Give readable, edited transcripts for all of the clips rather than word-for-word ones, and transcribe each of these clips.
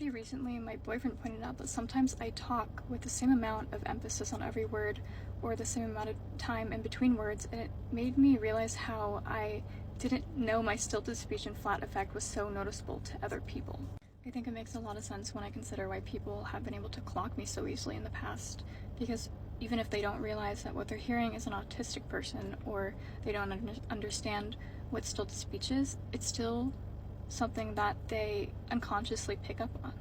Actually, recently my boyfriend pointed out that sometimes I talk with the same amount of emphasis on every word or the same amount of time in between words, and it made me realize how I didn't know my stilted speech and flat effect was so noticeable to other people. I think it makes a lot of sense when I consider why people have been able to clock me so easily in the past, because even if they don't realize that what they're hearing is an autistic person or they don't understand what stilted speech is, it's still something that they unconsciously pick up on.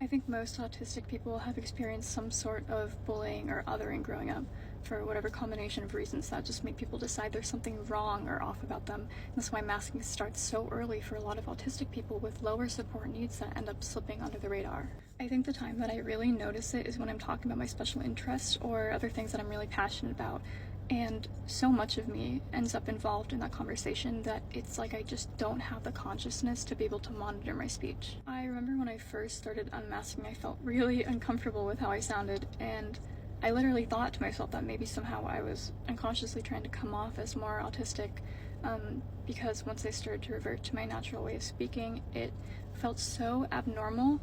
I think most autistic people have experienced some sort of bullying or othering growing up for whatever combination of reasons that just make people decide there's something wrong or off about them. And that's why masking starts so early for a lot of autistic people with lower support needs that end up slipping under the radar. I think the time that I really notice it is when I'm talking about my special interests or other things that I'm really passionate about. And so much of me ends up involved in that conversation that it's like I just don't have the consciousness to be able to monitor my speech. I remember when I first started unmasking, I felt really uncomfortable with how I sounded, and I literally thought to myself that maybe somehow I was unconsciously trying to come off as more autistic, because once I started to revert to my natural way of speaking, it felt so abnormal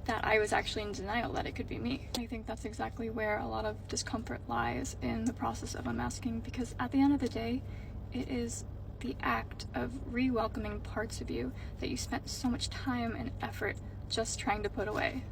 that I was actually in denial that it could be me. I think that's exactly where a lot of discomfort lies in the process of unmasking, because at the end of the day, it is the act of re-welcoming parts of you that you spent so much time and effort just trying to put away.